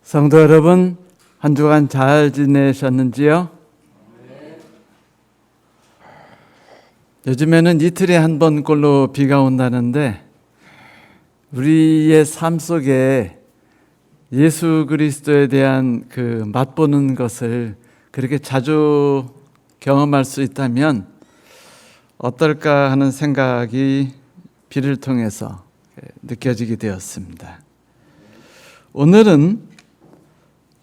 성도 여러분, 한 주간 잘 지내셨는지요? 요즘에는 이틀에 한 번꼴로 비가 온다는데 우리의 삶 속에 예수 그리스도에 대한 그 맛보는 것을 그렇게 자주 경험할 수 있다면 어떨까 하는 생각이 비를 통해서 느껴지게 되었습니다. 오늘은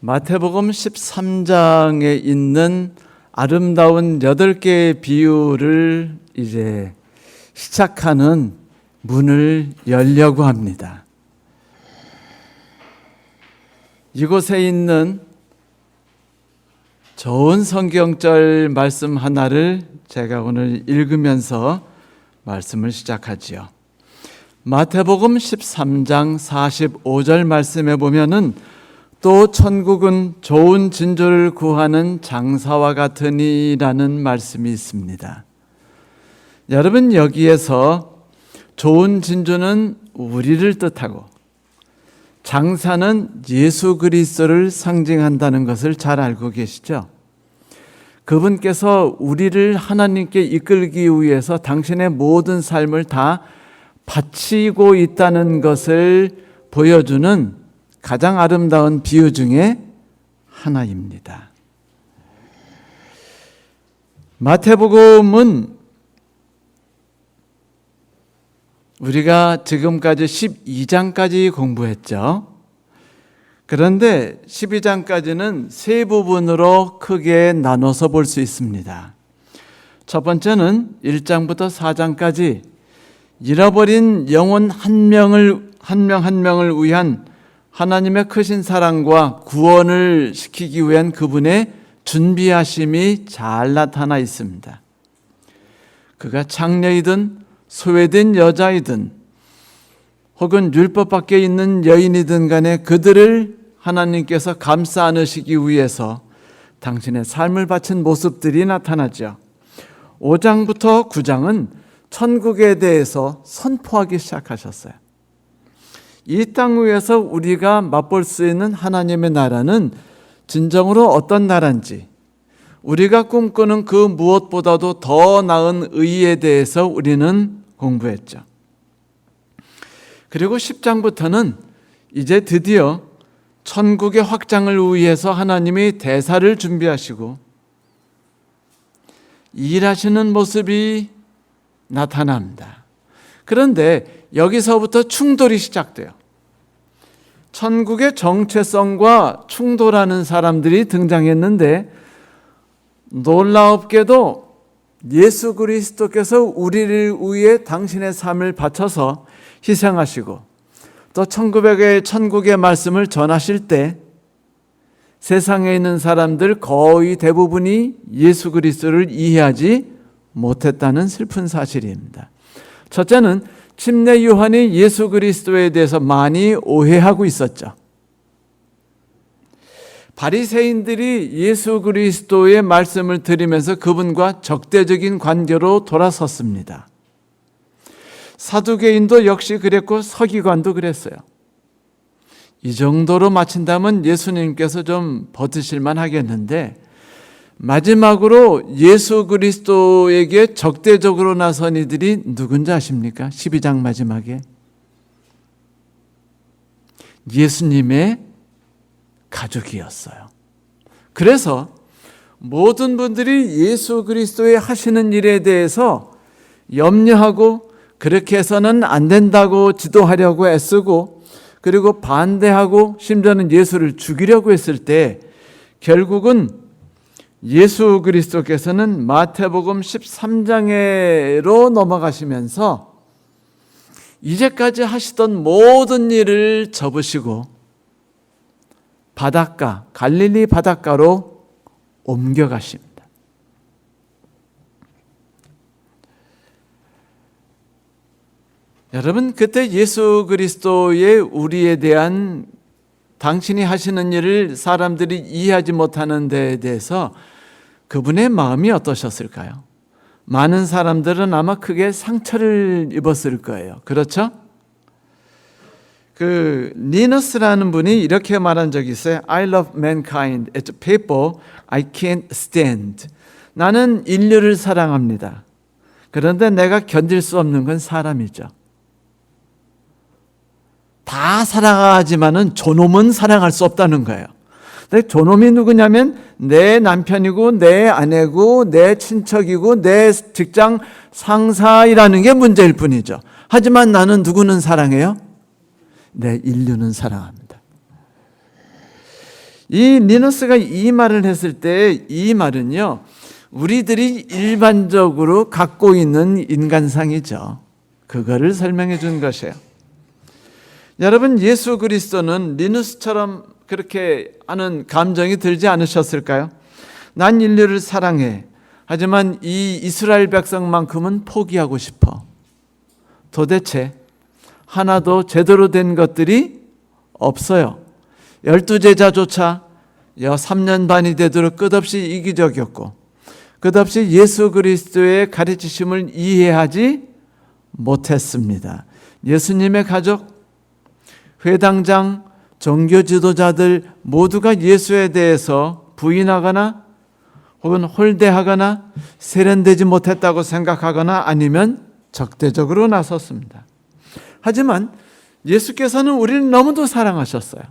마태복음 13장에 있는 아름다운 8개의 비유를 이제 시작하는 문을 열려고 합니다. 이곳에 있는 좋은 성경절 말씀 하나를 제가 오늘 읽으면서 말씀을 시작하지요. 마태복음 13장 45절 말씀에 보면은 또 천국은 좋은 진주를 구하는 장사와 같으니라는 말씀이 있습니다. 여러분, 여기에서 좋은 진주는 우리를 뜻하고 장사는 예수 그리스도를 상징한다는 것을 잘 알고 계시죠? 그분께서 우리를 하나님께 이끌기 위해서 당신의 모든 삶을 다 바치고 있다는 것을 보여주는 가장 아름다운 비유 중에 하나입니다. 마태복음은 우리가 지금까지 12장까지 공부했죠. 그런데 12장까지는 세 부분으로 크게 나눠서 볼 수 있습니다. 첫 번째는 1장부터 4장까지 잃어버린 영혼 한 명을 위한 하나님의 크신 사랑과 구원을 시키기 위한 그분의 준비하심이 잘 나타나 있습니다. 그가 창녀이든 소외된 여자이든 혹은 율법 밖에 있는 여인이든 간에 그들을 하나님께서 감싸 안으시기 위해서 당신의 삶을 바친 모습들이 나타나죠. 5장부터 9장은 천국에 대해서 선포하기 시작하셨어요. 이 땅 위에서 우리가 맛볼 수 있는 하나님의 나라는 진정으로 어떤 나라인지, 우리가 꿈꾸는 그 무엇보다도 더 나은 의에 대해서 우리는 공부했죠. 그리고 10장부터는 이제 드디어 천국의 확장을 위해서 하나님이 대사를 준비하시고 일하시는 모습이 나타납니다. 그런데 여기서부터 충돌이 시작돼요. 천국의 정체성과 충돌하는 사람들이 등장했는데 놀랍게도 예수 그리스도께서 우리를 위해 당신의 삶을 바쳐서 희생하시고 또 천국의 말씀을 전하실 때 세상에 있는 사람들 거의 대부분이 예수 그리스도를 이해하지 못했다는 슬픈 사실입니다. 첫째는 침례 요한이 예수 그리스도에 대해서 많이 오해하고 있었죠. 바리새인들이 예수 그리스도의 말씀을 들으면서 그분과 적대적인 관계로 돌아섰습니다. 사두개인도 역시 그랬고 서기관도 그랬어요. 이 정도로 마친다면 예수님께서 좀 버티실만 하겠는데 마지막으로 예수 그리스도에게 적대적으로 나선 이들이 누군지 아십니까? 12장 마지막에 예수님의 가족이었어요. 그래서 모든 분들이 예수 그리스도의 하시는 일에 대해서 염려하고 그렇게 해서는 안 된다고 지도하려고 애쓰고 그리고 반대하고 심지어는 예수를 죽이려고 했을 때 결국은 예수 그리스도께서는 마태복음 13장으로 넘어가시면서 이제까지 하시던 모든 일을 접으시고 갈릴리 바닷가로 옮겨가십니다. 여러분, 그때 예수 그리스도의 우리에 대한 당신이 하시는 일을 사람들이 이해하지 못하는 데에 대해서 그분의 마음이 어떠셨을까요? 많은 사람들은 아마 크게 상처를 입었을 거예요. 그렇죠? 리너스라는 분이 이렇게 말한 적이 있어요. I love mankind as people I can't stand. 나는 인류를 사랑합니다. 그런데 내가 견딜 수 없는 건 사람이죠. 다 사랑하지만은 저놈은 사랑할 수 없다는 거예요. 근데 저놈이 누구냐면 내 남편이고 내 아내고 내 친척이고 내 직장 상사이라는 게 문제일 뿐이죠. 하지만 나는 누구는 사랑해요? 네, 인류는 사랑합니다. 이 리너스가 이 말을 했을 때 이 말은요, 우리들이 일반적으로 갖고 있는 인간상이죠. 그거를 설명해 준 것이에요. 여러분, 예수 그리스도는 리누스처럼 그렇게 하는 감정이 들지 않으셨을까요? 난 인류를 사랑해. 하지만 이 이스라엘 백성만큼은 포기하고 싶어. 도대체 하나도 제대로 된 것들이 없어요. 12제자조차 3년 반이 되도록 끝없이 이기적이었고 끝없이 예수 그리스도의 가르치심을 이해하지 못했습니다. 예수님의 가족, 회당장, 종교 지도자들 모두가 예수에 대해서 부인하거나 혹은 홀대하거나 세련되지 못했다고 생각하거나 아니면 적대적으로 나섰습니다. 하지만 예수께서는 우리를 너무도 사랑하셨어요.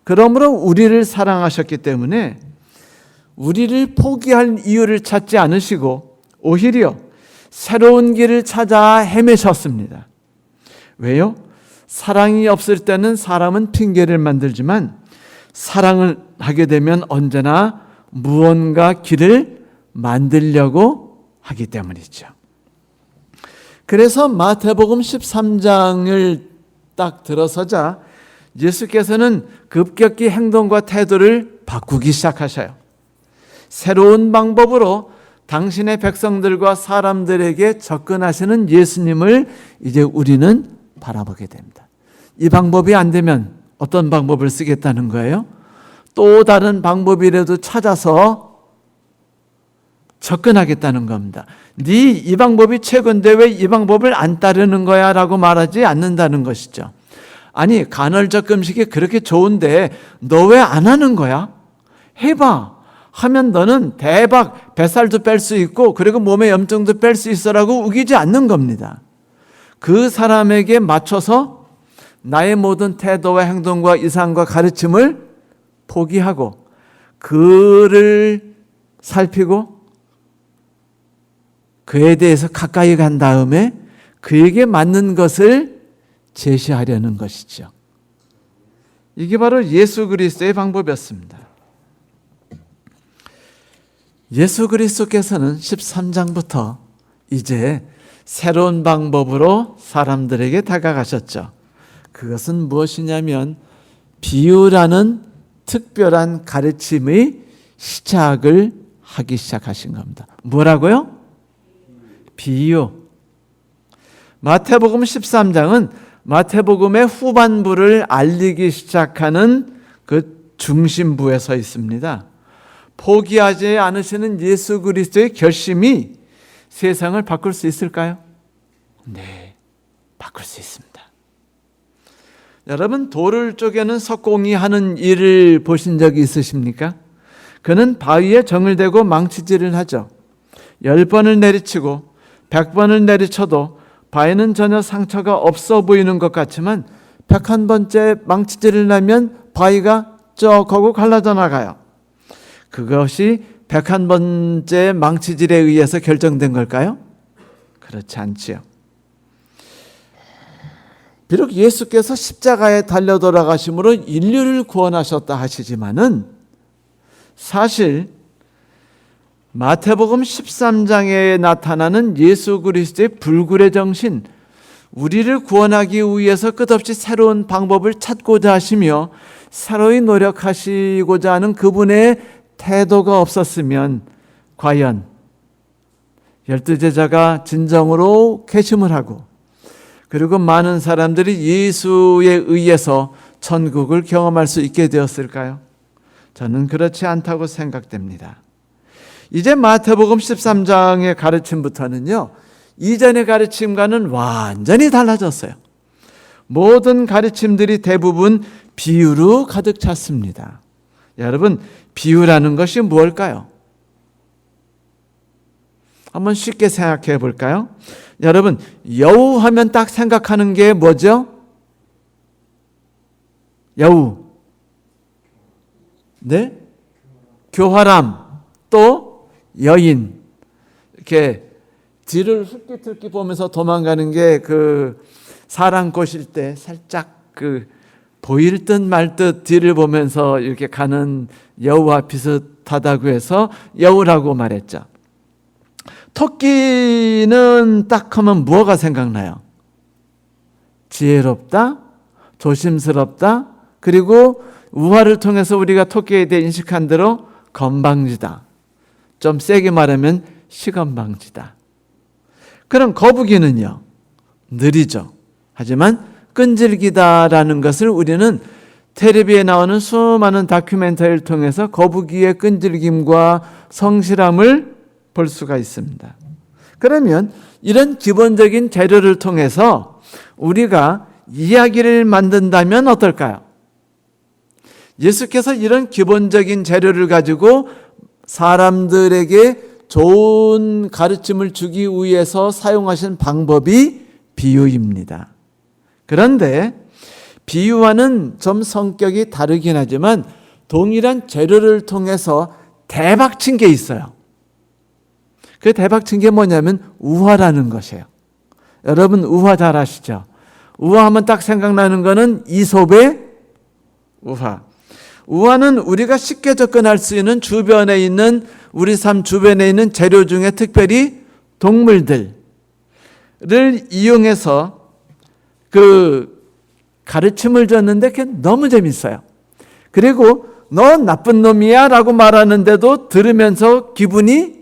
그러므로 우리를 사랑하셨기 때문에 우리를 포기할 이유를 찾지 않으시고 오히려 새로운 길을 찾아 헤매셨습니다. 왜요? 사랑이 없을 때는 사람은 핑계를 만들지만 사랑을 하게 되면 언제나 무언가 길을 만들려고 하기 때문이죠. 그래서 마태복음 13장을 딱 들어서자 예수께서는 급격히 행동과 태도를 바꾸기 시작하셔요. 새로운 방법으로 당신의 백성들과 사람들에게 접근하시는 예수님을 이제 우리는 바라보게 됩니다. 이 방법이 안 되면 어떤 방법을 쓰겠다는 거예요? 또 다른 방법이라도 찾아서 접근하겠다는 겁니다. 네 이 방법이 최고인데 왜 이 방법을 안 따르는 거야? 라고 말하지 않는다는 것이죠. 아니, 간헐적 금식이 그렇게 좋은데 너 왜 안 하는 거야? 해봐. 하면 너는 대박 뱃살도 뺄 수 있고 그리고 몸의 염증도 뺄 수 있어라고 우기지 않는 겁니다. 그 사람에게 맞춰서 나의 모든 태도와 행동과 이상과 가르침을 포기하고 그를 살피고 그에 대해서 가까이 간 다음에 그에게 맞는 것을 제시하려는 것이죠. 이게 바로 예수 그리스도의 방법이었습니다. 예수 그리스도께서는 13장부터 이제 새로운 방법으로 사람들에게 다가가셨죠. 그것은 무엇이냐면 비유라는 특별한 가르침의 시작을 하기 시작하신 겁니다. 뭐라고요? 비유. 마태복음 13장은 마태복음의 후반부를 알리기 시작하는 그 중심부에 서 있습니다. 포기하지 않으시는 예수 그리스도의 결심이 세상을 바꿀 수 있을까요? 네, 바꿀 수 있습니다. 여러분, 돌을 쪼개는 석공이 하는 일을 보신 적이 있으십니까? 그는 바위에 정을 대고 망치질을 하죠. 10번을 내리치고 100번을 내리쳐도 바위는 전혀 상처가 없어 보이는 것 같지만 101번째 망치질을 하면 바위가 쩍 하고 갈라져 나가요. 그것이 101번째 망치질에 의해서 결정된 걸까요? 그렇지 않지요. 비록 예수께서 십자가에 달려 돌아가심으로 인류를 구원하셨다 하시지만은 사실 마태복음 13장에 나타나는 예수 그리스도의 불굴의 정신, 우리를 구원하기 위해서 끝없이 새로운 방법을 찾고자 하시며 새로이 노력하시고자 하는 그분의 태도가 없었으면 과연 12제자가 진정으로 회심을 하고 그리고 많은 사람들이 예수에 의해서 천국을 경험할 수 있게 되었을까요? 저는 그렇지 않다고 생각됩니다. 이제 마태복음 13장의 가르침부터는요, 이전의 가르침과는 완전히 달라졌어요. 모든 가르침들이 대부분 비유로 가득 찼습니다. 여러분, 비유라는 것이 무엇일까요? 한번 쉽게 생각해 볼까요? 여러분, 여우 하면 딱 생각하는 게 뭐죠? 여우. 네? 교활함, 또 여인. 이렇게 뒤를 훑기 보면서 도망가는 게 그 사람 꼬실 때 살짝 그 보일 듯 말 듯 뒤를 보면서 이렇게 가는 여우와 비슷하다고 해서 여우라고 말했죠. 토끼는 딱 하면 뭐가 생각나요? 지혜롭다, 조심스럽다, 그리고 우화를 통해서 우리가 토끼에 대해 인식한 대로 건방지다. 좀 세게 말하면 시건방지다. 그럼 거북이는요? 느리죠. 하지만 끈질기다라는 것을 우리는 텔레비에 나오는 수많은 다큐멘터리를 통해서 거북이의 끈질김과 성실함을 볼 수가 있습니다. 그러면 이런 기본적인 재료를 통해서 우리가 이야기를 만든다면 어떨까요? 예수께서 이런 기본적인 재료를 가지고 사람들에게 좋은 가르침을 주기 위해서 사용하신 방법이 비유입니다. 그런데 비유와는 좀 성격이 다르긴 하지만 동일한 재료를 통해서 대박친 게 있어요. 그 대박친 게 뭐냐면 우화라는 것이에요. 여러분 우화 잘 아시죠? 우화하면 딱 생각나는 거는 이솝의 우화. 우화는 우리가 쉽게 접근할 수 있는 주변에 있는 우리 삶 주변에 있는 재료 중에 특별히 동물들을 이용해서 그 가르침을 줬는데 그게 너무 재밌어요. 그리고 너 나쁜 놈이야 라고 말하는데도 들으면서 기분이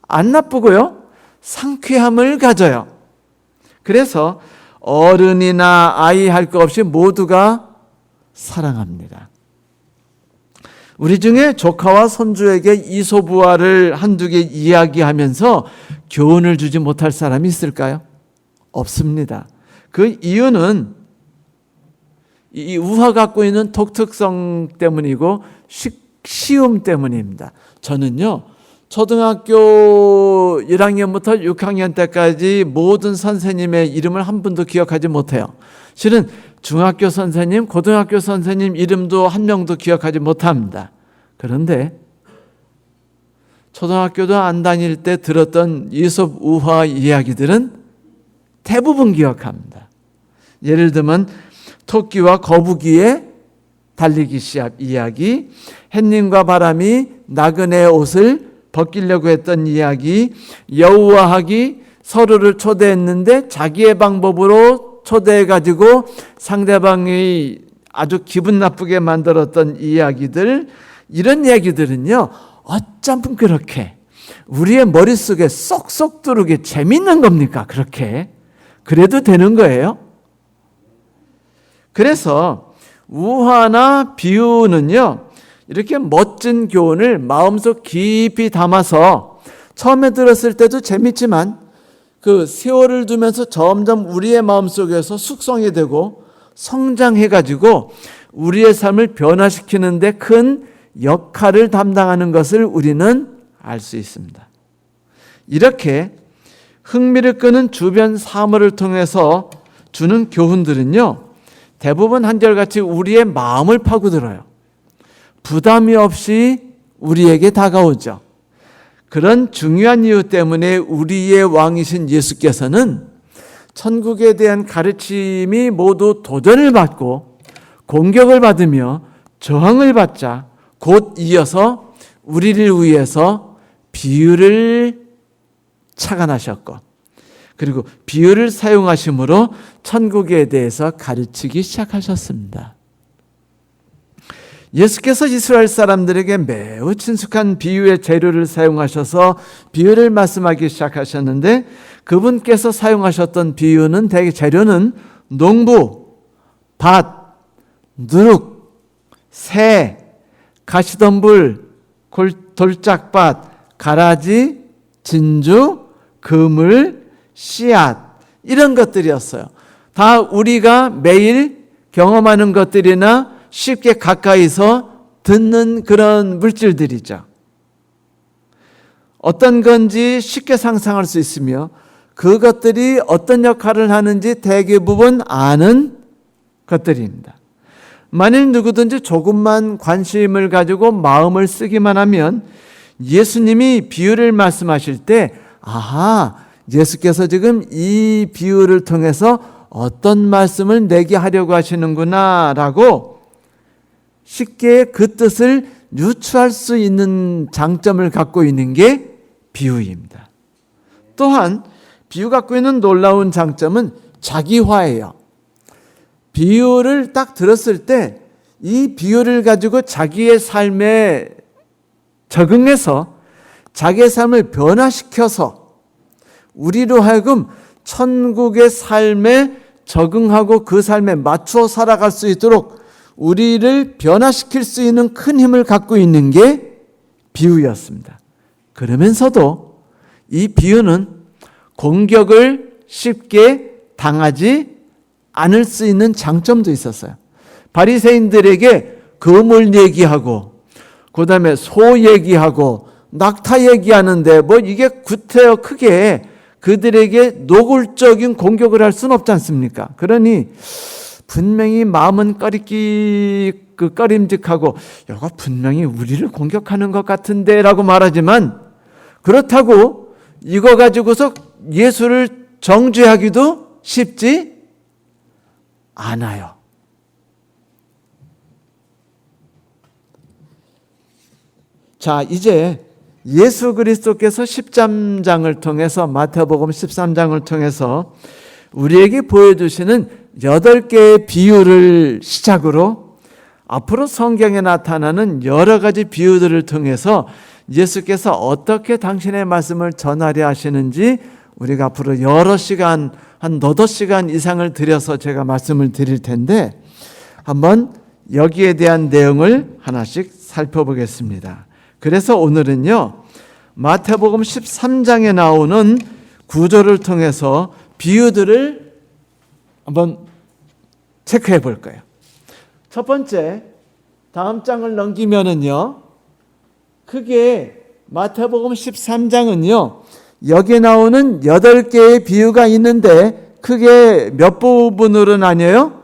안 나쁘고요. 상쾌함을 가져요. 그래서 어른이나 아이 할 것 없이 모두가 사랑합니다. 우리 중에 조카와 손주에게 이솝우화를 한두 개 이야기하면서 교훈을 주지 못할 사람이 있을까요? 없습니다. 그 이유는 이 우화 갖고 있는 독특성 때문이고 쉬움 때문입니다. 저는요, 초등학교 1학년부터 6학년 때까지 모든 선생님의 이름을 한 분도 기억하지 못해요. 실은 중학교 선생님, 고등학교 선생님 이름도 한 명도 기억하지 못합니다. 그런데 초등학교도 안 다닐 때 들었던 이솝 우화 이야기들은 대부분 기억합니다. 예를 들면 토끼와 거북이의 달리기 시합 이야기, 햇님과 바람이 나그네의 옷을 벗기려고 했던 이야기, 여우와 학이 서로를 초대했는데 자기의 방법으로 초대해가지고 상대방이 아주 기분 나쁘게 만들었던 이야기들, 이런 이야기들은요, 어쩜 그렇게 우리의 머릿속에 쏙쏙 들어오게 재밌는 겁니까? 그렇게 그래도 되는 거예요? 그래서 우화나 비유는요, 이렇게 멋진 교훈을 마음속 깊이 담아서 처음에 들었을 때도 재밌지만 그 세월을 두면서 점점 우리의 마음속에서 숙성이 되고 성장해가지고 우리의 삶을 변화시키는 데 큰 역할을 담당하는 것을 우리는 알 수 있습니다. 이렇게 흥미를 끄는 주변 사물을 통해서 주는 교훈들은요, 대부분 한결같이 우리의 마음을 파고들어요. 부담이 없이 우리에게 다가오죠. 그런 중요한 이유 때문에 우리의 왕이신 예수께서는 천국에 대한 가르침이 모두 도전을 받고 공격을 받으며 저항을 받자 곧 이어서 우리를 위해서 비유를 착안하셨고, 그리고 비유를 사용하심으로 천국에 대해서 가르치기 시작하셨습니다. 예수께서 이스라엘 사람들에게 매우 친숙한 비유의 재료를 사용하셔서 비유를 말씀하기 시작하셨는데, 그분께서 사용하셨던 비유는 대개 재료는 농부, 밭, 누룩, 새, 가시덤불, 돌짝밭, 가라지, 진주, 그물, 씨앗, 이런 것들이었어요. 다 우리가 매일 경험하는 것들이나 쉽게 가까이서 듣는 그런 물질들이죠. 어떤 건지 쉽게 상상할 수 있으며 그것들이 어떤 역할을 하는지 대부분 아는 것들입니다. 만일 누구든지 조금만 관심을 가지고 마음을 쓰기만 하면 예수님이 비유를 말씀하실 때 아하, 예수께서 지금 이 비유를 통해서 어떤 말씀을 내게 하려고 하시는구나 라고 쉽게 그 뜻을 유추할 수 있는 장점을 갖고 있는 게 비유입니다. 또한 비유 갖고 있는 놀라운 장점은 자기화예요. 비유를 딱 들었을 때 이 비유를 가지고 자기의 삶에 적응해서 자기의 삶을 변화시켜서 우리로 하여금 천국의 삶에 적응하고 그 삶에 맞추어 살아갈 수 있도록 우리를 변화시킬 수 있는 큰 힘을 갖고 있는 게 비유였습니다. 그러면서도 이 비유는 공격을 쉽게 당하지 않을 수 있는 장점도 있었어요. 바리새인들에게 그물 얘기하고 그 다음에 소 얘기하고 낙타 얘기하는데 뭐 이게 구태여 크게 그들에게 노골적인 공격을 할 수는 없지 않습니까? 그러니 분명히 마음은 꺼림직하고 이거 분명히 우리를 공격하는 것 같은데 라고 말하지만 그렇다고 이거 가지고서 예수를 정죄하기도 쉽지 않아요. 자, 이제 예수 그리스도께서 13장을 통해서 마태복음 13장을 통해서 우리에게 보여주시는 8개의 비유를 시작으로 앞으로 성경에 나타나는 여러 가지 비유들을 통해서 예수께서 어떻게 당신의 말씀을 전하려 하시는지 우리가 앞으로 여러 시간, 한 너댓 시간 이상을 들여서 제가 말씀을 드릴 텐데 한번 여기에 대한 내용을 하나씩 살펴보겠습니다. 그래서 오늘은요, 마태복음 13장에 나오는 구조를 통해서 비유들을 한번 체크해 볼 거예요. 첫 번째, 다음 장을 넘기면은요, 크게 마태복음 13장은요, 여기에 나오는 8개의 비유가 있는데 크게 몇 부분으로 나뉘어요?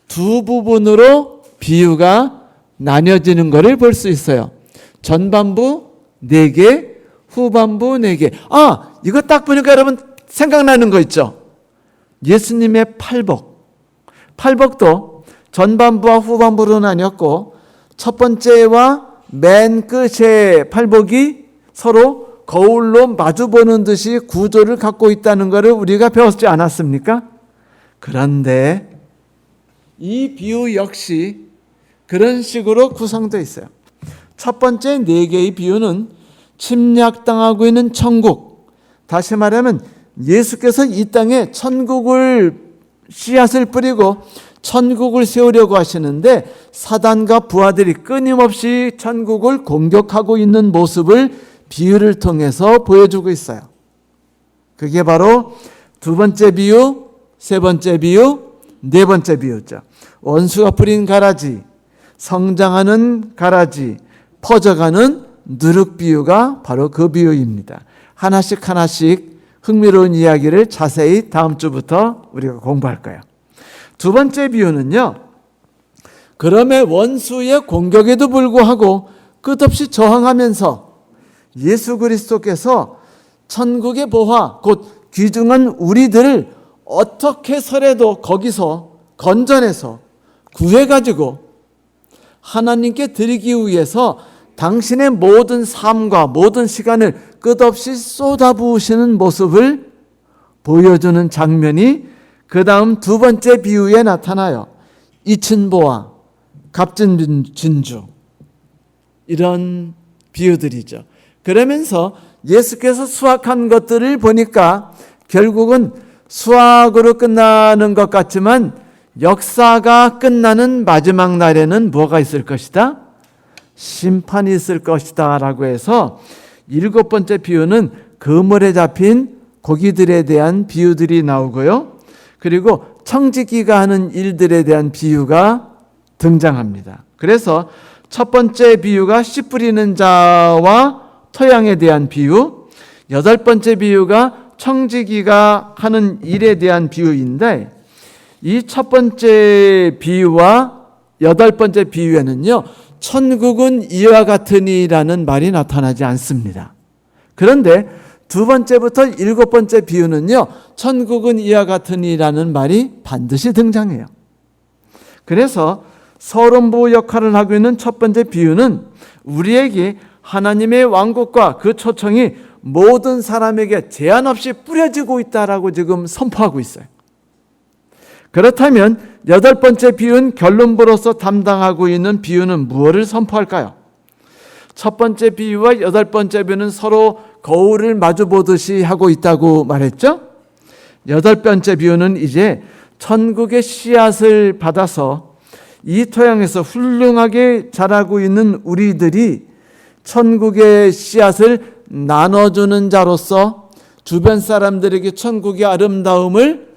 2부분으로 비유가 나뉘어지는 것을 볼 수 있어요. 전반부 4개, 후반부 4개. 아, 이거 딱 보니까 여러분 생각나는 거 있죠? 예수님의 팔복. 팔복도 전반부와 후반부로 나뉘었고 첫 번째와 맨 끝의 팔복이 서로 거울로 마주보는 듯이 구조를 갖고 있다는 것을 우리가 배웠지 않았습니까? 그런데 이 비유 역시 그런 식으로 구성되어 있어요. 첫 번째 4개의 비유는 침략당하고 있는 천국, 다시 말하면 예수께서 이 땅에 천국을 씨앗을 뿌리고 천국을 세우려고 하시는데 사단과 부하들이 끊임없이 천국을 공격하고 있는 모습을 비유를 통해서 보여주고 있어요. 그게 바로 2번째 비유, 3번째 비유, 4번째 비유죠. 원수가 뿌린 가라지, 성장하는 가라지, 퍼져가는 누룩 비유가 바로 그 비유입니다. 하나씩 하나씩 흥미로운 이야기를 자세히 다음 주부터 우리가 공부할 거예요. 2번째 비유는요, 그럼의 원수의 공격에도 불구하고 끝없이 저항하면서 예수 그리스도께서 천국의 보화, 곧 귀중한 우리들을 어떻게 서라도 거기서 건져내서 구해가지고 하나님께 드리기 위해서 당신의 모든 삶과 모든 시간을 끝없이 쏟아부으시는 모습을 보여주는 장면이 그 다음 2번째 비유에 나타나요. 이친보와 값진 진주, 이런 비유들이죠. 그러면서 예수께서 수확한 것들을 보니까 결국은 수확으로 끝나는 것 같지만 역사가 끝나는 마지막 날에는 뭐가 있을 것이다? 심판이 있을 것이다 라고 해서 7번째 비유는 그물에 잡힌 고기들에 대한 비유들이 나오고요. 그리고 청지기가 하는 일들에 대한 비유가 등장합니다. 그래서 첫 번째 비유가 씨 뿌리는 자와 토양에 대한 비유, 여덟 번째 비유가 청지기가 하는 일에 대한 비유인데, 이 첫 번째 비유와 여덟 번째 비유에는요, 천국은 이와 같으니라는 말이 나타나지 않습니다. 그런데 두 번째부터 일곱 번째 비유는요, 천국은 이와 같으니라는 말이 반드시 등장해요. 그래서 서론부 역할을 하고 있는 첫 번째 비유는 우리에게 하나님의 왕국과 그 초청이 모든 사람에게 제한 없이 뿌려지고 있다라고 지금 선포하고 있어요. 그렇다면 여덟 번째 비유는 결론부로서 담당하고 있는 비유는 무엇을 선포할까요? 첫 번째 비유와 여덟 번째 비유는 서로 거울을 마주 보듯이 하고 있다고 말했죠? 여덟 번째 비유는 이제 천국의 씨앗을 받아서 이 토양에서 훌륭하게 자라고 있는 우리들이 천국의 씨앗을 나눠주는 자로서 주변 사람들에게 천국의 아름다움을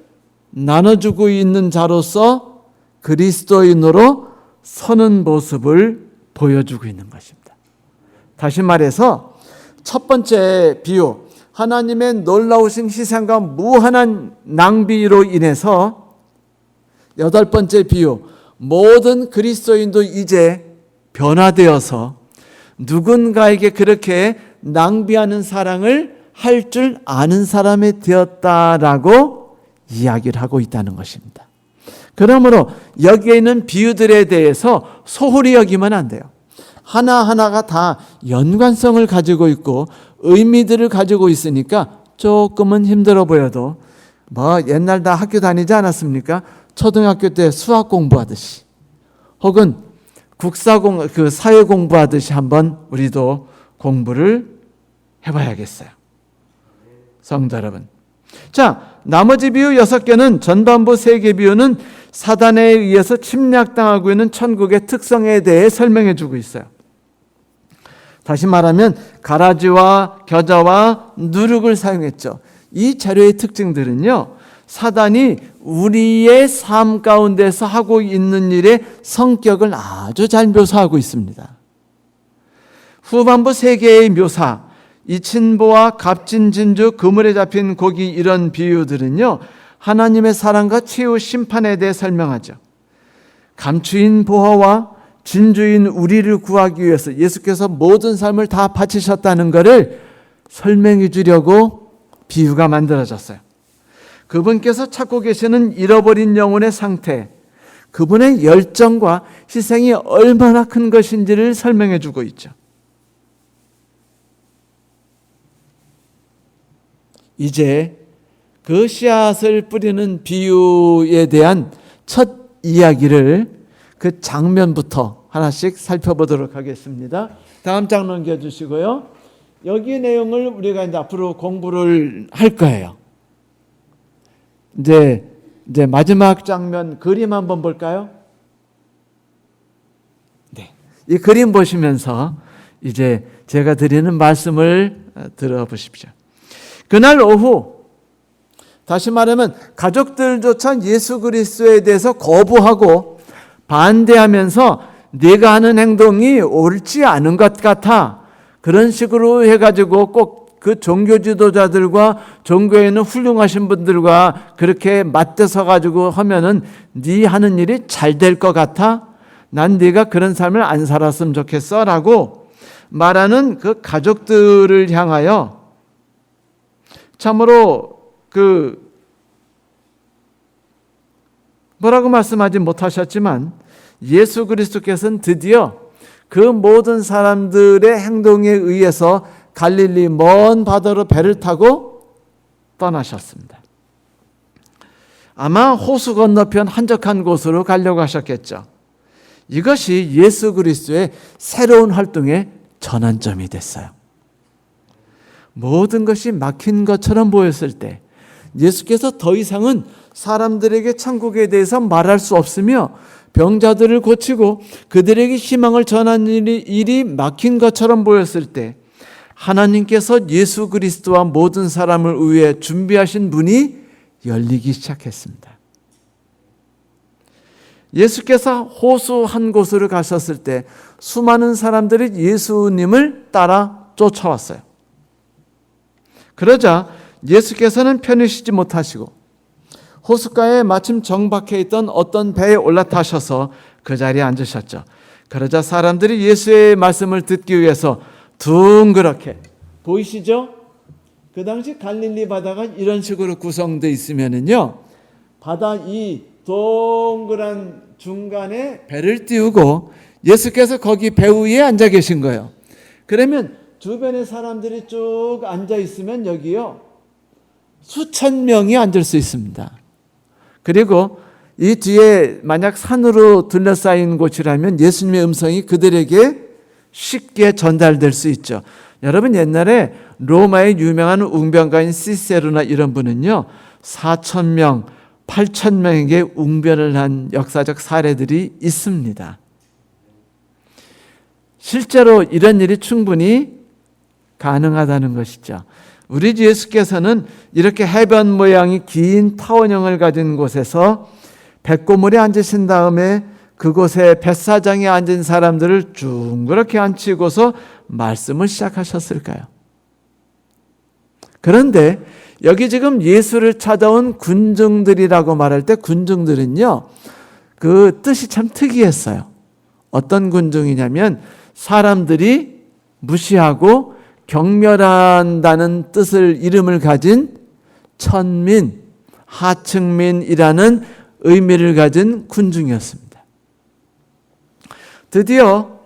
나눠주고 있는 자로서 그리스도인으로 서는 모습을 보여주고 있는 것입니다. 다시 말해서 첫 번째 비유, 하나님의 놀라우신 희생과 무한한 낭비로 인해서 여덟 번째 비유, 모든 그리스도인도 이제 변화되어서 누군가에게 그렇게 낭비하는 사랑을 할 줄 아는 사람이 되었다라고 이야기를 하고 있다는 것입니다. 그러므로 여기에 있는 비유들에 대해서 소홀히 여기면 안 돼요. 하나하나가 다 연관성을 가지고 있고 의미들을 가지고 있으니까 조금은 힘들어 보여도 옛날 다 학교 다니지 않았습니까? 초등학교 때 수학 공부하듯이 혹은 사회 공부하듯이 한번 우리도 공부를 해봐야겠어요. 성도 여러분. 자, 나머지 비유 6개는 전반부 3개 비유는 사단에 의해서 침략당하고 있는 천국의 특성에 대해 설명해 주고 있어요. 다시 말하면 가라지와 겨자와 누룩을 사용했죠. 이 자료의 특징들은요, 사단이 우리의 삶 가운데서 하고 있는 일의 성격을 아주 잘 묘사하고 있습니다. 후반부 3개의 묘사, 이친보와 값진 진주, 그물에 잡힌 고기 이런 비유들은요, 하나님의 사랑과 최후 심판에 대해 설명하죠. 감추인 보화와 진주인 우리를 구하기 위해서 예수께서 모든 삶을 다 바치셨다는 것을 설명해 주려고 비유가 만들어졌어요. 그분께서 찾고 계시는 잃어버린 영혼의 상태, 그분의 열정과 희생이 얼마나 큰 것인지를 설명해 주고 있죠. 이제 그 씨앗을 뿌리는 비유에 대한 첫 이야기를 그 장면부터 하나씩 살펴보도록 하겠습니다. 다음 장 넘겨주시고요. 여기 내용을 우리가 이제 앞으로 공부를 할 거예요. 이제 마지막 장면 그림 한번 볼까요? 네. 이 그림 보시면서 이제 제가 드리는 말씀을 들어보십시오. 그날 오후, 다시 말하면 가족들조차 예수 그리스도에 대해서 거부하고 반대하면서 네가 하는 행동이 옳지 않은 것 같아. 그런 식으로 해가지고 꼭 그 종교 지도자들과 종교에 있는 훌륭하신 분들과 그렇게 맞대서 가지고 하면은 네 하는 일이 잘 될 것 같아. 난 네가 그런 삶을 안 살았으면 좋겠어 라고 말하는 그 가족들을 향하여 참으로 뭐라고 말씀하지 못하셨지만 예수 그리스도께서는 드디어 그 모든 사람들의 행동에 의해서 갈릴리 먼 바다로 배를 타고 떠나셨습니다. 아마 호수 건너편 한적한 곳으로 가려고 하셨겠죠. 이것이 예수 그리스도의 새로운 활동의 전환점이 됐어요. 모든 것이 막힌 것처럼 보였을 때 예수께서 더 이상은 사람들에게 천국에 대해서 말할 수 없으며 병자들을 고치고 그들에게 희망을 전하는 일이 막힌 것처럼 보였을 때 하나님께서 예수 그리스도와 모든 사람을 위해 준비하신 문이 열리기 시작했습니다. 예수께서 호수 한 곳으로 가셨을 때 수많은 사람들이 예수님을 따라 쫓아왔어요. 그러자 예수께서는 편히 쉬지 못하시고 호숫가에 마침 정박해 있던 어떤 배에 올라타셔서 그 자리에 앉으셨죠. 그러자 사람들이 예수의 말씀을 듣기 위해서 둥그렇게, 보이시죠? 그 당시 갈릴리 바다가 이런 식으로 구성되어 있으면은요, 바다 이 동그란 중간에 배를 띄우고 예수께서 거기 배 위에 앉아 계신 거예요. 그러면 주변에 사람들이 쭉 앉아 있으면 여기요, 수천 명이 앉을 수 있습니다. 그리고 이 뒤에 만약 산으로 둘러싸인 곳이라면 예수님의 음성이 그들에게 쉽게 전달될 수 있죠. 여러분, 옛날에 로마의 유명한 웅변가인 시세로나 이런 분은요, 4,000명, 8,000명에게 웅변을 한 역사적 사례들이 있습니다. 실제로 이런 일이 충분히 가능하다는 것이죠. 우리 주 예수께서는 이렇게 해변 모양이 긴 타원형을 가진 곳에서 백고물에 앉으신 다음에 그곳에 뱃사장에 앉은 사람들을 둥그렇게 앉히고서 말씀을 시작하셨을까요? 그런데 여기 지금 예수를 찾아온 군중들이라고 말할 때 군중들은요, 그 뜻이 참 특이했어요. 어떤 군중이냐면 사람들이 무시하고 경멸한다는 뜻을 이름을 가진 천민, 하층민이라는 의미를 가진 군중이었습니다. 드디어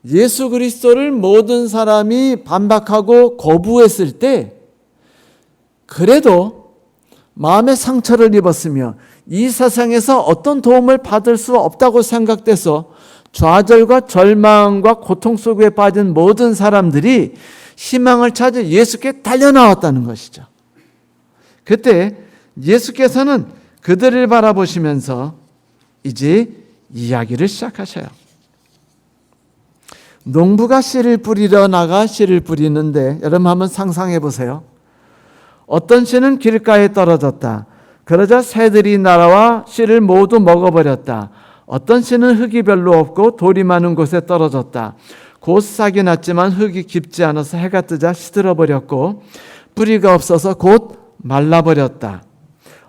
예수 그리스도를 모든 사람이 반박하고 거부했을 때 그래도 마음의 상처를 입었으며 이 세상에서 어떤 도움을 받을 수 없다고 생각돼서 좌절과 절망과 고통 속에 빠진 모든 사람들이 희망을 찾아 예수께 달려나왔다는 것이죠. 그때 예수께서는 그들을 바라보시면서 이제 이야기를 시작하셔요. 농부가 씨를 뿌리러 나가 씨를 뿌리는데 여러분 한번 상상해 보세요. 어떤 씨는 길가에 떨어졌다. 그러자 새들이 날아와 씨를 모두 먹어버렸다. 어떤 씨는 흙이 별로 없고 돌이 많은 곳에 떨어졌다. 곧 싹이 났지만 흙이 깊지 않아서 해가 뜨자 시들어버렸고 뿌리가 없어서 곧 말라버렸다.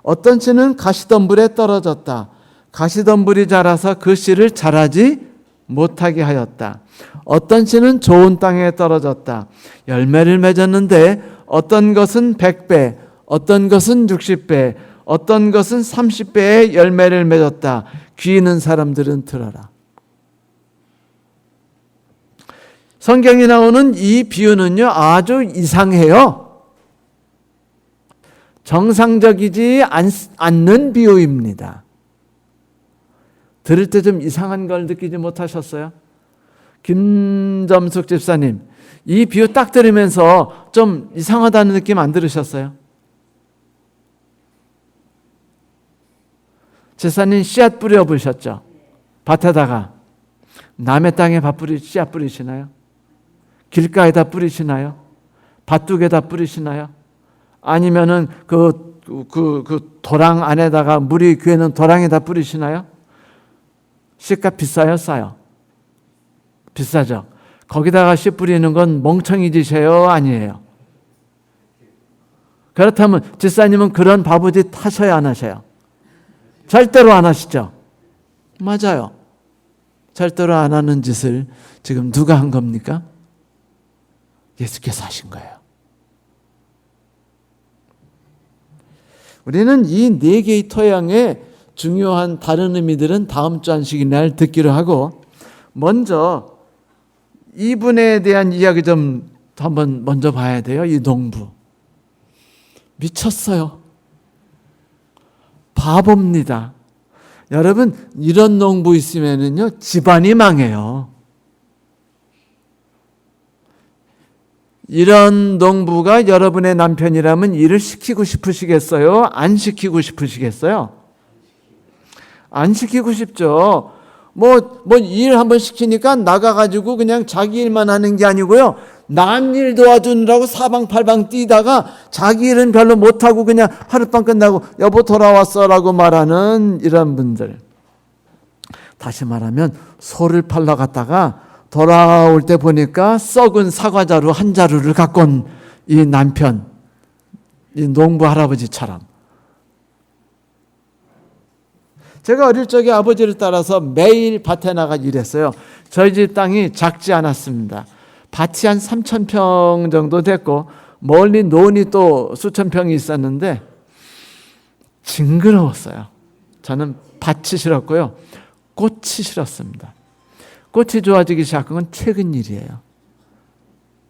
어떤 씨는 가시덤불에 떨어졌다. 가시덤불이 자라서 그 씨를 자라지 못하게 하였다. 어떤 씨는 좋은 땅에 떨어졌다. 열매를 맺었는데 어떤 것은 100배, 어떤 것은 60배, 어떤 것은 30배의 열매를 맺었다. 귀 있는 사람들은 들어라. 성경에 나오는 이 비유는요, 아주 이상해요. 정상적이지 않는 비유입니다. 들을 때 좀 이상한 걸 느끼지 못하셨어요? 김점숙 집사님, 이 비유 딱 들으면서 좀 이상하다는 느낌 안 들으셨어요? 집사님 씨앗 뿌려보셨죠? 밭에다가. 남의 땅에 씨앗 뿌리시나요? 길가에다 뿌리시나요? 밭둑에다 뿌리시나요? 아니면은 그 도랑 안에다가 물이 괴는 도랑에다 뿌리시나요? 씨값 비싸요? 싸요? 비싸죠? 거기다가 씨 뿌리는 건 멍청이 짓이에요? 아니에요? 그렇다면 집사님은 그런 바보짓 하셔야 안 하셔요? 절대로 안 하시죠? 맞아요. 절대로 안 하는 짓을 지금 누가 한 겁니까? 예수께서 하신 거예요. 우리는 이 네 개의 토양의 중요한 다른 의미들은 다음 주 안식일 날 듣기로 하고, 먼저 이분에 대한 이야기 좀 한번 먼저 봐야 돼요. 이 농부 미쳤어요. 바보입니다. 여러분, 이런 농부 있으면은요, 집안이 망해요. 이런 농부가 여러분의 남편이라면 일을 시키고 싶으시겠어요? 안 시키고 싶으시겠어요? 안 시키고 싶죠. 일 한번 시키니까 나가가지고 그냥 자기 일만 하는 게 아니고요, 남 일 도와주느라고 사방팔방 뛰다가 자기 일은 별로 못하고 그냥 하룻밤 끝나고 여보 돌아왔어 라고 말하는 이런 분들. 다시 말하면 소를 팔러 갔다가 돌아올 때 보니까 썩은 사과자루 한 자루를 갖고 온 이 남편, 이 농부 할아버지처럼. 제가 어릴 적에 아버지를 따라서 매일 밭에 나가 일했어요. 저희 집 땅이 작지 않았습니다. 밭이 한 3,000평 정도 됐고 멀리 논이 또 수천 평이 있었는데 징그러웠어요. 저는 밭이 싫었고요. 꽃이 싫었습니다. 꽃이 좋아지기 시작한 건 최근 일이에요.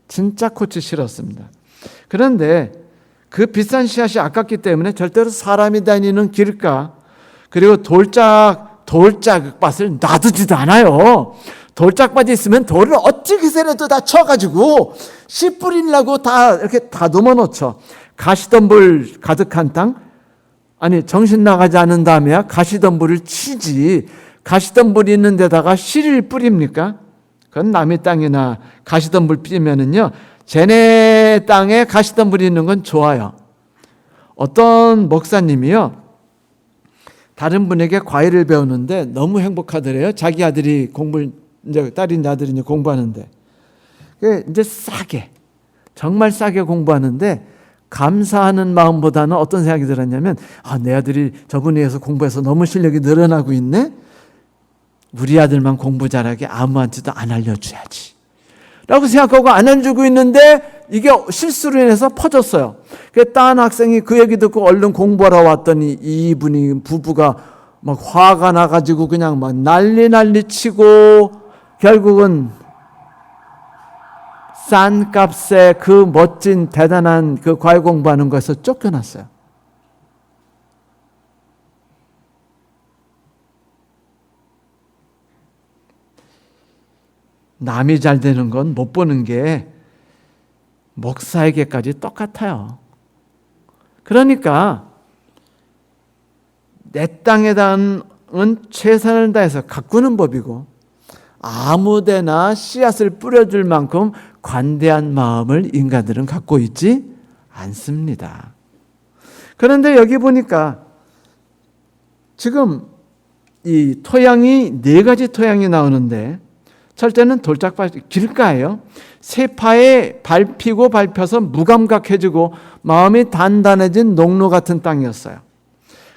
진짜 꽃이 싫었습니다. 그런데 그 비싼 씨앗이 아깝기 때문에 절대로 사람이 다니는 길가 그리고 돌짝밭을 놔두지도 않아요. 돌짝밭이 있으면 돌을 어찌 세라도 다 쳐가지고 씨 뿌리려고 다 이렇게 다듬어 놓죠. 가시덤불 가득한 땅? 아니 정신 나가지 않은 다음에야 가시덤불을 치지. 가시덤불이 있는 데다가 씨를 뿌립니까? 그건 남의 땅이나 가시덤불 뿌리면은요, 쟤네 땅에 가시덤불이 있는 건 좋아요. 어떤 목사님이요, 다른 분에게 과외를 배우는데 너무 행복하더래요. 자기 아들이 딸인 아들이 이제 공부하는데. 이제 정말 싸게 공부하는데 감사하는 마음보다는 어떤 생각이 들었냐면, 내 아들이 저분에 의해서 공부해서 너무 실력이 늘어나고 있네? 우리 아들만 공부 잘하게 아무한테도 안 알려줘야지 라고 생각하고 안 알려주고 있는데 이게 실수로 인해서 퍼졌어요. 딴 학생이 그 얘기 듣고 얼른 공부하러 왔더니 이분이 부부가 막 화가 나가지고 그냥 막 난리 치고 결국은 싼 값에 그 멋진 대단한 그 과외 공부하는 거에서 쫓겨났어요. 남이 잘 되는 건 못 보는 게 목사에게까지 똑같아요. 그러니까 내 땅에다는 최선을 다해서 가꾸는 법이고 아무데나 씨앗을 뿌려줄 만큼 관대한 마음을 인간들은 갖고 있지 않습니다. 그런데 여기 보니까 지금 이 토양이 4가지 토양이 나오는데 첫째는 돌짝밭 길가예요. 세파에 밟히고 밟혀서 무감각해지고 마음이 단단해진 농로 같은 땅이었어요.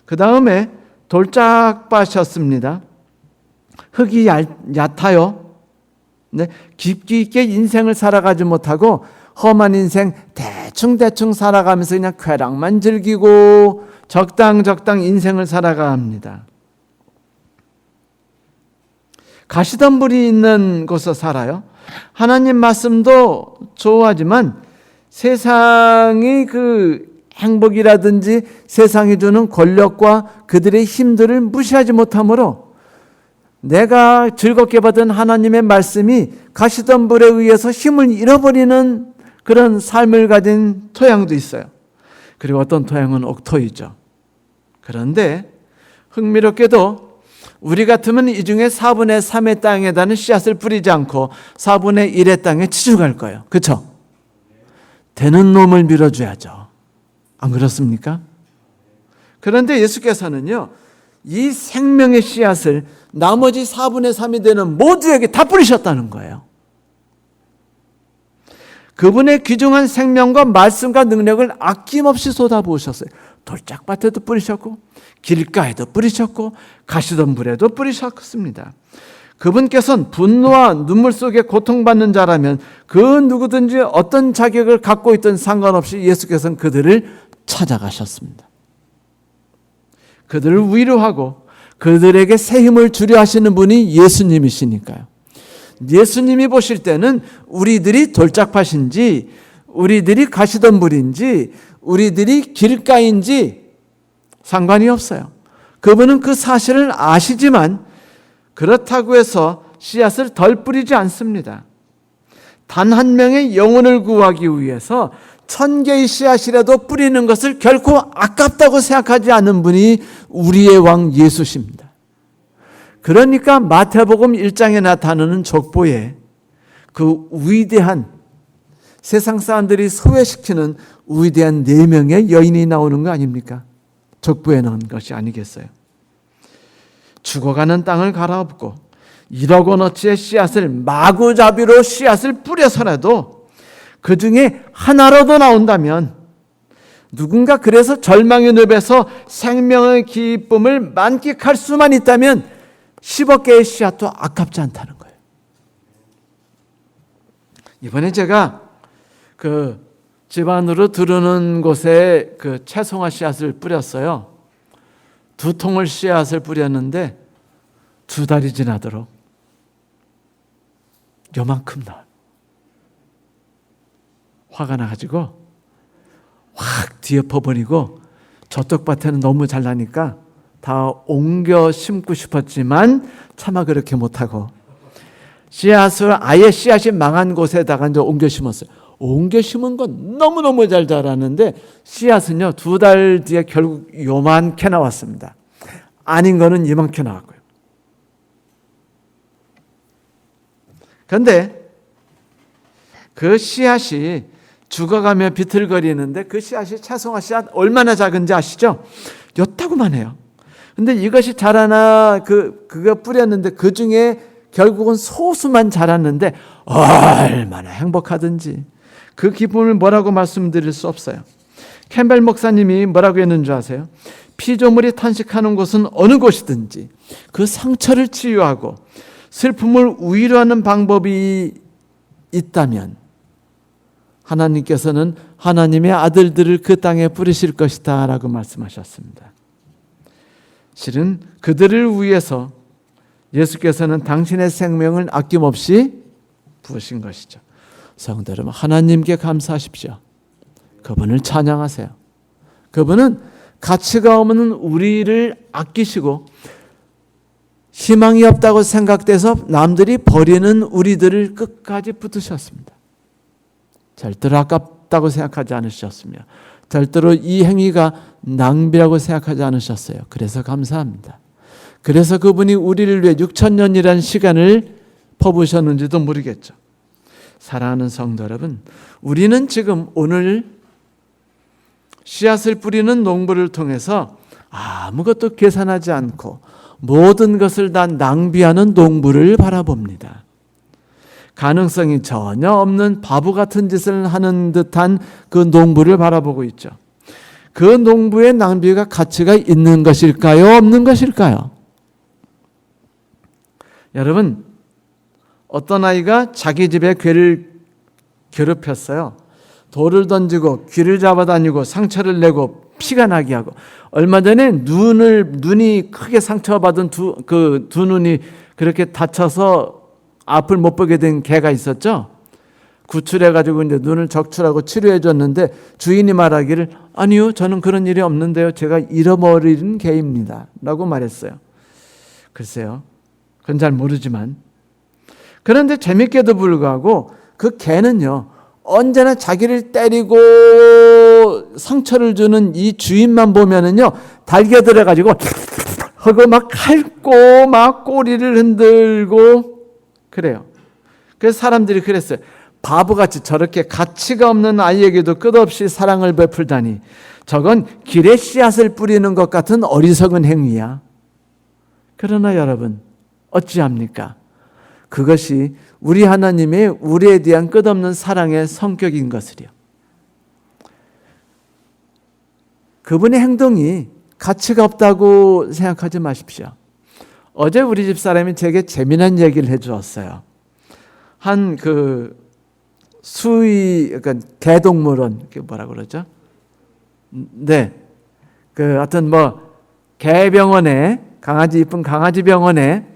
그 다음에 돌짝밭이었습니다. 흙이 얕아요. 네, 깊이 있게 인생을 살아가지 못하고 험한 인생 대충 살아가면서 그냥 쾌락만 즐기고 적당 인생을 살아갑니다. 가시덤불이 있는 곳에서 살아요. 하나님 말씀도 좋아하지만 세상의 그 행복이라든지 세상이 주는 권력과 그들의 힘들을 무시하지 못하므로 내가 즐겁게 받은 하나님의 말씀이 가시덤불에 의해서 힘을 잃어버리는 그런 삶을 가진 토양도 있어요. 그리고 어떤 토양은 옥토이죠. 그런데 흥미롭게도 우리 같으면 이 중에 4분의 3의 땅에다는 씨앗을 뿌리지 않고 4분의 1의 땅에 치중할 거예요. 그렇죠? 되는 놈을 밀어줘야죠. 안 그렇습니까? 그런데 예수께서는요, 이 생명의 씨앗을 나머지 4분의 3이 되는 모두에게 다 뿌리셨다는 거예요. 그분의 귀중한 생명과 말씀과 능력을 아낌없이 쏟아부으셨어요. 돌짝밭에도 뿌리셨고 길가에도 뿌리셨고 가시덤불에도 뿌리셨습니다. 그분께서는 분노와 눈물 속에 고통받는 자라면 그 누구든지 어떤 자격을 갖고 있든 상관없이 예수께서는 그들을 찾아가셨습니다. 그들을 위로하고 그들에게 새 힘을 주려 하시는 분이 예수님이시니까요. 예수님이 보실 때는 우리들이 돌짝밭인지 우리들이 가시덤불인지 우리들이 길가인지 상관이 없어요. 그분은 그 사실을 아시지만 그렇다고 해서 씨앗을 덜 뿌리지 않습니다. 단 한 명의 영혼을 구하기 위해서 1000개의 씨앗이라도 뿌리는 것을 결코 아깝다고 생각하지 않는 분이 우리의 왕 예수십니다. 그러니까 마태복음 1장에 나타나는 족보에 그 위대한 세상 사람들이 소외시키는 위대한 4명의 여인이 나오는 거 아닙니까? 족보에 넣은 것이 아니겠어요? 죽어가는 땅을 갈아엎고 1억 원어치의 씨앗을 마구잡이로 씨앗을 뿌려서라도 그 중에 하나라도 나온다면 누군가 그래서 절망의 늪에서 생명의 기쁨을 만끽할 수만 있다면 10억 개의 씨앗도 아깝지 않다는 거예요. 이번에 제가 그 집안으로 들어오는 곳에 그 채송화 씨앗을 뿌렸어요. 2통을 씨앗을 뿌렸는데 2달이 지나도록 요만큼 나와요. 화가 나가지고 확 뒤엎어버리고 저쪽 밭에는 너무 잘 나니까 다 옮겨 심고 싶었지만 차마 그렇게 못하고 씨앗을 아예 씨앗이 망한 곳에다가 이제 옮겨 심었어요. 옮겨 심은 건 너무너무 잘 자라는데 씨앗은요 2달 뒤에 결국 요만खे 나왔습니다. 아닌 거는 이만큼 나왔고요. 그런데 그 씨앗이 죽어가며 비틀거리는데 그 씨앗이 채송화 씨앗 얼마나 작은지 아시죠? 요따구만 해요. 근데 이것이 자라나 그거 뿌렸는데 그 중에 결국은 소수만 자랐는데 얼마나 행복하든지 그 기쁨을 뭐라고 말씀드릴 수 없어요. 캠벨 목사님이 뭐라고 했는 줄 아세요? 피조물이 탄식하는 곳은 어느 곳이든지 그 상처를 치유하고 슬픔을 위로하는 방법이 있다면 하나님께서는 하나님의 아들들을 그 땅에 뿌리실 것이다 라고 말씀하셨습니다. 실은 그들을 위해서 예수께서는 당신의 생명을 아낌없이 부으신 것이죠. 성도 여러분, 하나님께 감사하십시오. 그분을 찬양하세요. 그분은 가치가 없는 우리를 아끼시고 희망이 없다고 생각돼서 남들이 버리는 우리들을 끝까지 붙드셨습니다. 절대로 아깝다고 생각하지 않으셨으며 절대로 이 행위가 낭비라고 생각하지 않으셨어요. 그래서 감사합니다. 그래서 그분이 우리를 위해 6,000년이라는 시간을 퍼부으셨는지도 모르겠죠. 사랑하는 성도 여러분, 우리는 지금 오늘 씨앗을 뿌리는 농부를 통해서 아무것도 계산하지 않고 모든 것을 다 낭비하는 농부를 바라봅니다. 가능성이 전혀 없는 바보 같은 짓을 하는 듯한 그 농부를 바라보고 있죠. 그 농부의 낭비가 가치가 있는 것일까요? 없는 것일까요? 여러분, 어떤 아이가 자기 집에 괴를 괴롭혔어요. 돌을 던지고 귀를 잡아다니고 상처를 내고 피가 나게 하고, 얼마 전에 눈이 크게 상처받은 두 눈이 그렇게 다쳐서 앞을 못 보게 된 개가 있었죠. 구출해가지고 이제 눈을 적출하고 치료해 줬는데 주인이 말하기를 아니요, 저는 그런 일이 없는데요. 제가 잃어버린 개입니다. 라고 말했어요. 글쎄요. 그건 잘 모르지만. 그런데 재밌게도 불구하고 그 개는요, 언제나 자기를 때리고 상처를 주는 이 주인만 보면은요, 달겨들어가지고 하고 막 핥고 막 꼬리를 흔들고 그래요. 그래서 사람들이 그랬어요. 바보같이 저렇게 가치가 없는 아이에게도 끝없이 사랑을 베풀다니 저건 길에 씨앗을 뿌리는 것 같은 어리석은 행위야. 그러나 여러분, 어찌합니까? 그것이 우리 하나님의 우리에 대한 끝없는 사랑의 성격인 것을요. 그분의 행동이 가치가 없다고 생각하지 마십시오. 어제 우리 집 사람이 제게 재미난 얘기를 해주었어요. 한 그러니까 개동물원, 뭐라고 그러죠? 네. 하여튼 개병원에, 이쁜 강아지 병원에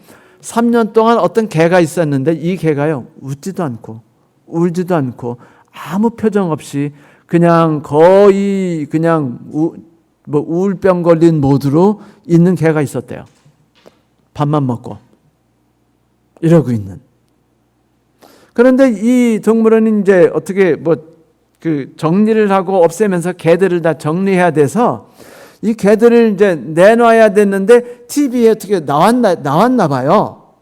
3년 동안 어떤 개가 있었는데 이 개가요, 웃지도 않고, 울지도 않고, 아무 표정 없이 그냥 거의 우울병 걸린 모드로 있는 개가 있었대요. 밥만 먹고 이러고 있는. 그런데 이 동물원이 이제 어떻게 정리를 하고 없애면서 개들을 다 정리해야 돼서 이 개들을 이제 내놔야 됐는데 TV에 어떻게 나왔나 봐요.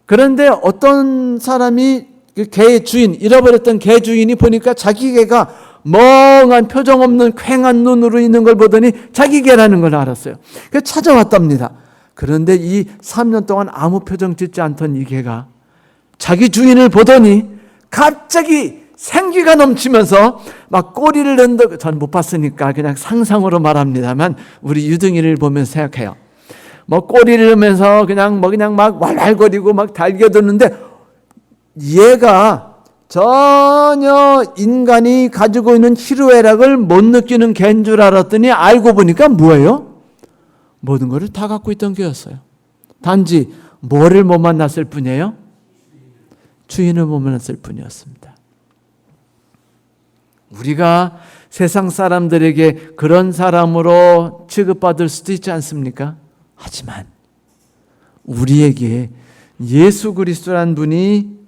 그런데 어떤 사람이 그 개의 주인, 잃어버렸던 개 주인이 보니까 자기 개가 멍한 표정 없는 퀭한 눈으로 있는 걸 보더니 자기 개라는 걸 알았어요. 그래서 찾아왔답니다. 그런데 이 3년 동안 아무 표정 짓지 않던 이 개가 자기 주인을 보더니 갑자기 생기가 넘치면서 막 꼬리를 흔들고, 전 못 봤으니까 그냥 상상으로 말합니다만 우리 유등이를 보면 생각해요. 뭐 꼬리를 흔들면서 그냥 막 왈왈거리고 막 달겨드는데 얘가 전혀 인간이 가지고 있는 희로애락을 못 느끼는 개인 줄 알았더니 알고 보니까 뭐예요? 모든 것을 다 갖고 있던 개였어요. 단지 뭐를 못 만났을 뿐이에요? 주인을 못 만났을 뿐이었습니다. 우리가 세상 사람들에게 그런 사람으로 취급받을 수도 있지 않습니까? 하지만 우리에게 예수 그리스도란 분이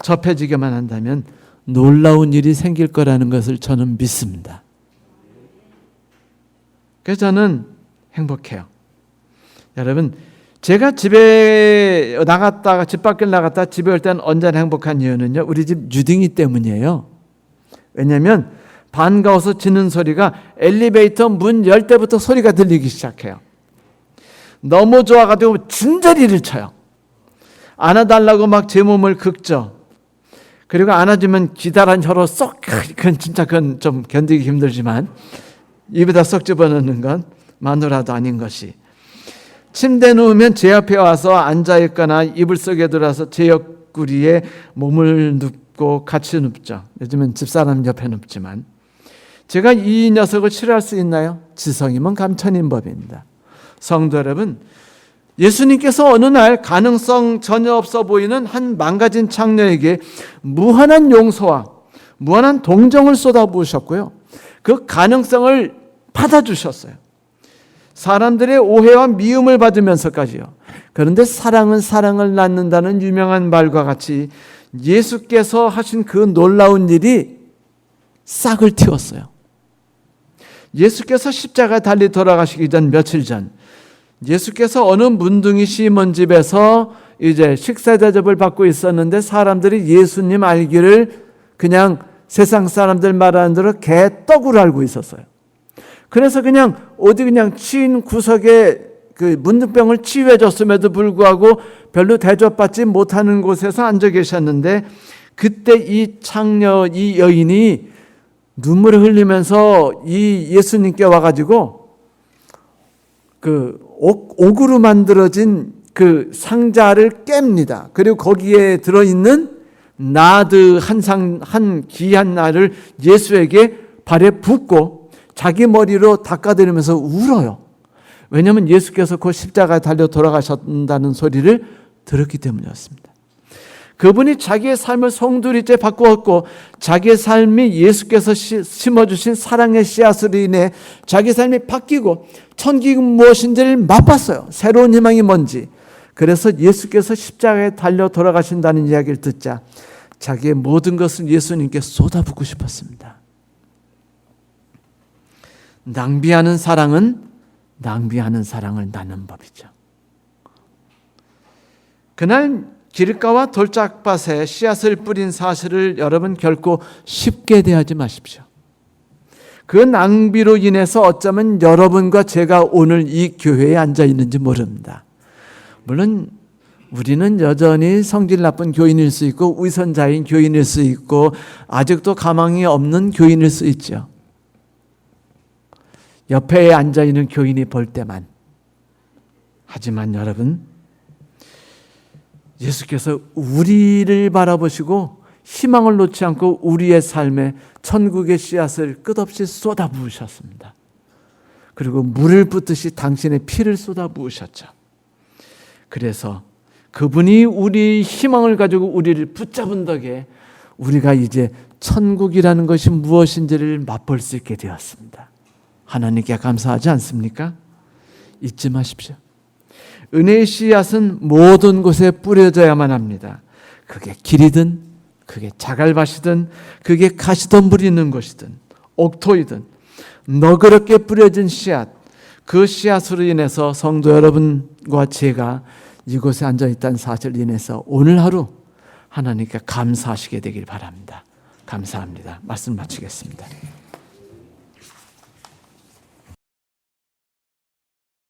접해지게만 한다면 놀라운 일이 생길 거라는 것을 저는 믿습니다. 그래서 저는 행복해요. 여러분, 제가 집에 나갔다가 집 밖을 나갔다 집에 올 때는 언제나 행복한 이유는요, 우리 집 유등이 때문이에요. 왜냐하면 반가워서 짖는 소리가 엘리베이터 문 열 때부터 소리가 들리기 시작해요. 너무 좋아가지고 진저리를 쳐요. 안아달라고 막 제 몸을 긁죠. 그리고 안아주면 기다란 혀로 쏙, 그건 좀 견디기 힘들지만 입에다 쏙 집어넣는 건 마누라도 아닌 것이. 침대에 누우면 제 옆에 와서 앉아있거나 이불 속에 들어와서 제 옆구리에 몸을 눕고 같이 눕죠. 요즘은 집사람 옆에 눕지만. 제가 이 녀석을 싫어할 수 있나요? 지성이면 감천인 법입니다. 성도 여러분, 예수님께서 어느 날 가능성 전혀 없어 보이는 한 망가진 창녀에게 무한한 용서와 무한한 동정을 쏟아부으셨고요. 그 가능성을 받아주셨어요. 사람들의 오해와 미움을 받으면서까지요. 그런데 사랑은 사랑을 낳는다는 유명한 말과 같이 예수께서 하신 그 놀라운 일이 싹을 틔웠어요. 예수께서 십자가에 달리 돌아가시기 전 며칠 전 예수께서 어느 문둥이 시몬 집에서 이제 식사 대접을 받고 있었는데 사람들이 예수님 알기를 그냥 세상 사람들 말하는 대로 개떡으로 알고 있었어요. 그래서 그냥 어디 그냥 치인 구석에 그 문둥병을 치유해 줬음에도 불구하고 별로 대접받지 못하는 곳에서 앉아 계셨는데 그때 이 창녀, 이 여인이 눈물을 흘리면서 이 예수님께 와가지고 그 옥으로 만들어진 그 상자를 깹니다. 그리고 거기에 들어있는 나드 한 귀한 나를 예수에게 발에 붓고 자기 머리로 닦아드리면서 울어요. 왜냐하면 예수께서 그 십자가에 달려 돌아가셨다는 소리를 들었기 때문이었습니다. 그분이 자기의 삶을 송두리째 바꾸었고 자기의 삶이 예수께서 심어주신 사랑의 씨앗으로 인해 자기 삶이 바뀌고 천국이 무엇인지를 맛봤어요. 새로운 희망이 뭔지. 그래서 예수께서 십자가에 달려 돌아가신다는 이야기를 듣자 자기의 모든 것을 예수님께 쏟아붓고 싶었습니다. 낭비하는 사랑은 낭비하는 사랑을 낳는 법이죠. 그날 길가와 돌짝밭에 씨앗을 뿌린 사실을 여러분 결코 쉽게 대하지 마십시오. 그 낭비로 인해서 어쩌면 여러분과 제가 오늘 이 교회에 앉아 있는지 모릅니다. 물론 우리는 여전히 성질 나쁜 교인일 수 있고 위선자인 교인일 수 있고 아직도 가망이 없는 교인일 수 있죠. 옆에 앉아 있는 교인이 볼 때만. 하지만 여러분, 예수께서 우리를 바라보시고 희망을 놓지 않고 우리의 삶에 천국의 씨앗을 끝없이 쏟아부으셨습니다. 그리고 물을 붓듯이 당신의 피를 쏟아부으셨죠. 그래서 그분이 우리 희망을 가지고 우리를 붙잡은 덕에 우리가 이제 천국이라는 것이 무엇인지를 맛볼 수 있게 되었습니다. 하나님께 감사하지 않습니까? 잊지 마십시오. 은혜의 씨앗은 모든 곳에 뿌려져야만 합니다. 그게 길이든 그게 자갈밭이든 그게 가시덤불이 있는 곳이든 옥토이든 너그럽게 뿌려진 씨앗, 그 씨앗으로 인해서 성도 여러분과 제가 이곳에 앉아있다는 사실로 인해서 오늘 하루 하나님께 감사하시게 되길 바랍니다. 감사합니다. 말씀 마치겠습니다.